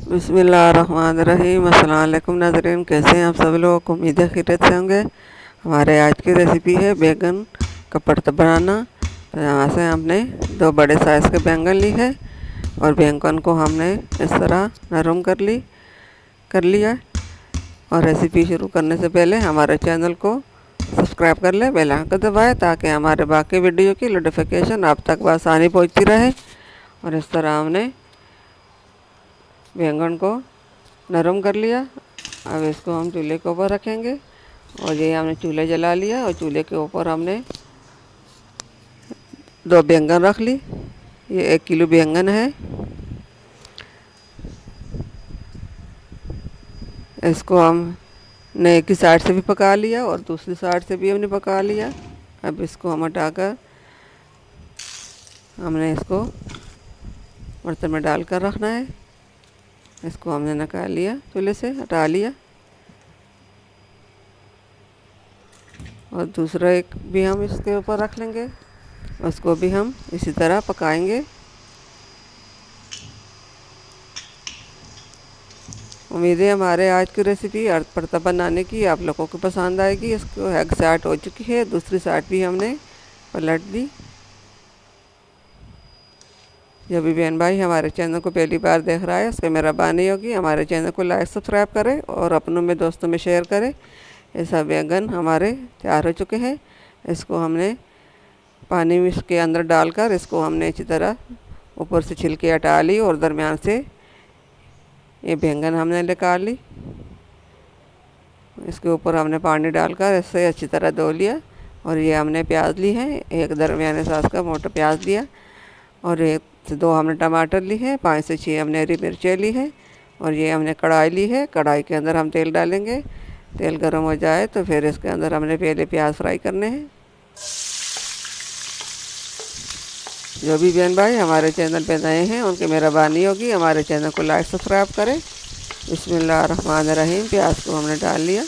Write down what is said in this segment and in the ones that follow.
बिस्मिल्लाहिर्रहमानिर्रहीम। अस्सलाम वालेकुम नाज़रीन, कैसे हैं आप सब लोग? उम्मीद है खैरियत से होंगे। हमारे आज की रेसिपी है बैगन का भरता बनाना। तो यहाँ से हमने 2 बड़े साइज़ के बैंगन ली है और बैंगन को हमने इस तरह नरम कर लिया। और रेसिपी शुरू करने से पहले हमारे चैनल को सब्सक्राइब कर लें, बेल आइकन दबाएं ताकि हमारे बाकी वीडियो की नोटिफिकेशन आप तक आसानी पहुँचती रहे। और इस तरह हमने बैंगन को नरम कर लिया। अब इसको हम चूल्हे के ऊपर रखेंगे और ये हमने चूल्हा जला लिया और चूल्हे के ऊपर हमने 2 बैंगन रख ली। ये 1 किलो बैंगन है। इसको हमने एक ही साइड से भी पका लिया और दूसरी साइड से भी हमने पका लिया। अब इसको हम हटाकर हमने इसको बर्तन में डालकर रखना है। इसको हमने निकाल लिया, चूल्हे से हटा लिया। और दूसरा एक भी हम इसके ऊपर रख लेंगे, उसको भी हम इसी तरह पकाएंगे। उम्मीद है हमारे आज की रेसिपी अर्थ भरता बनाने की आप लोगों को पसंद आएगी। इसको एक साइड हो चुकी है, दूसरी साइड भी हमने पलट दी। जो भी बहन भाई हमारे चैनल को पहली बार देख रहा है उसको मेहरबानी होगी हमारे चैनल को लाइक सब्सक्राइब करें और अपनों में दोस्तों में शेयर करें। ये सब बैंगन हमारे तैयार हो चुके हैं। इसको हमने पानी में इसके अंदर डालकर इसको हमने अच्छी तरह ऊपर से छिलके हटा ली और दरमियान से ये बैंगन हमने निकाल ली। इसके ऊपर हमने पानी डालकर इससे अच्छी तरह धो लिया। और ये हमने प्याज ली है, एक दरमियाने साइज़ का मोटा प्याज लिया और 1 से 2 हमने टमाटर ली है, 5 से 6 हमने हरी मिर्चें ली है। और ये हमने कढ़ाई ली है, कढ़ाई के अंदर हम तेल डालेंगे। तेल गर्म हो जाए तो फिर इसके अंदर हमने पहले प्याज फ्राई करने हैं। जो भी बहन भाई हमारे चैनल पे नए हैं उनकी मेहरबानी होगी हमारे चैनल को लाइक सब्सक्राइब करें। बिस्मिल्लाहिर्रहमानिर्रहीम। प्याज को हमने डाल लिया।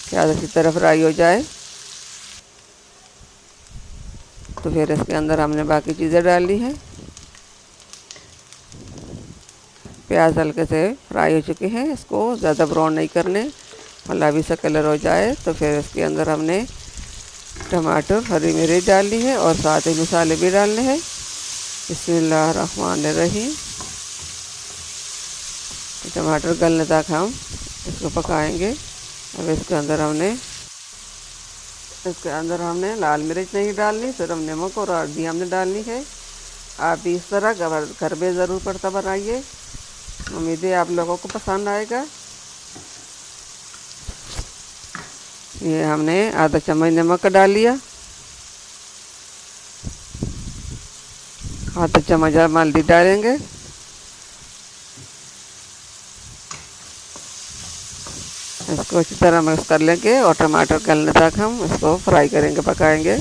प्याज अच्छी तरह फ्राई हो जाए तो फिर इसके अंदर हमने बाकी चीज़ें डाल ली हैं। प्याज हल्के से फ्राई हो चुके हैं, इसको ज़्यादा ब्राउन नहीं करने, गुलाबी सा कलर हो जाए तो फिर इसके अंदर हमने टमाटर हरी मिर्च डाल ली है और साथ ही मसाले भी डालने हैं। बिस्मिल्लाहिर्रहमानिर्रहीम। टमाटर गलने तक हम इसको पकाएंगे। अब इसके अंदर हमने लाल मिर्च नहीं डालनी, सिर्फ नमक और हल्दी हमने डालनी है। आप भी इस तरह घर में ज़रूर भरता बनाइए, उम्मीद है आप लोगों को पसंद आएगा। ये हमने आधा चम्मच नमक डाल लिया, आधा चम्मच हल्दी डालेंगे। इसको अच्छी तरह मिक्स कर लेंगे और टमाटर गलने तक हम इसको फ्राई करेंगे, पकाएंगे।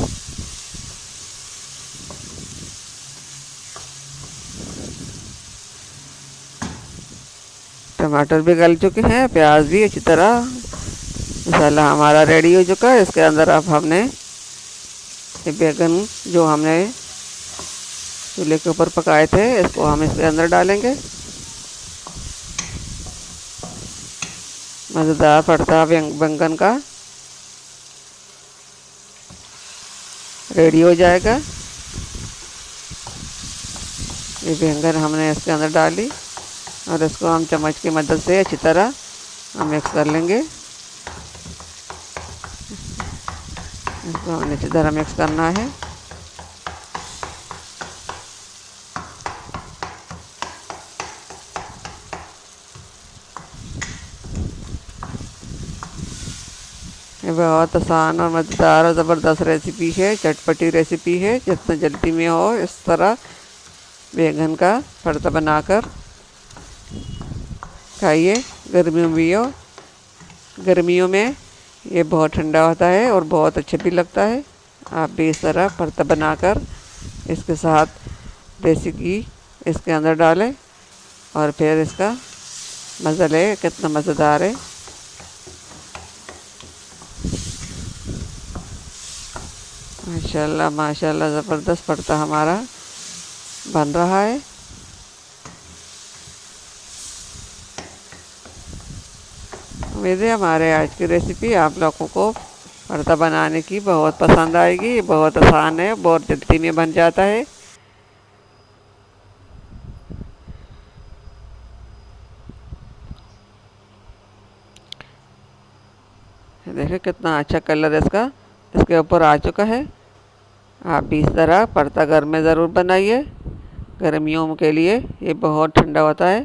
टमाटर भी गल चुके हैं, प्याज भी अच्छी तरह, मसाला हमारा रेडी हो चुका है। इसके अंदर अब हमने ये बैगन जो हमने चूल्हे के ऊपर पकाए थे इसको हम इसके अंदर डालेंगे। मज़ेदार भरता बैंगन का रेडी हो जाएगा। ये बैंगन हमने इसके अंदर डाली और इसको हम चम्मच की मदद से अच्छी तरह हम मिक्स कर लेंगे। इसको हमने अच्छी तरह मिक्स करना है। ये बहुत आसान और मज़ेदार और ज़बरदस्त रेसिपी है, चटपटी रेसिपी है। जितना जल्दी में हो इस तरह बैंगन का भरता बनाकर खाइए। गर्मियों में ये बहुत ठंडा होता है और बहुत अच्छा भी लगता है। आप भी इस तरह भरता बनाकर इसके साथ देसी घी इसके अंदर डालें और फिर इसका मज़ा लें, कितना मज़ेदार है। माशाल्लाह माशाल्लाह ज़बरदस्त भरता हमारा बन रहा है। उम्मीद है हमारे आज की रेसिपी आप लोगों को भरता बनाने की बहुत पसंद आएगी। बहुत आसान है, बहुत जल्दी में बन जाता है। देखिए कितना अच्छा कलर इसका इसके ऊपर आ चुका है। आप भी इस तरह भरता घर में ज़रूर बनाइए। गर्मियों के लिए ये बहुत ठंडा होता है।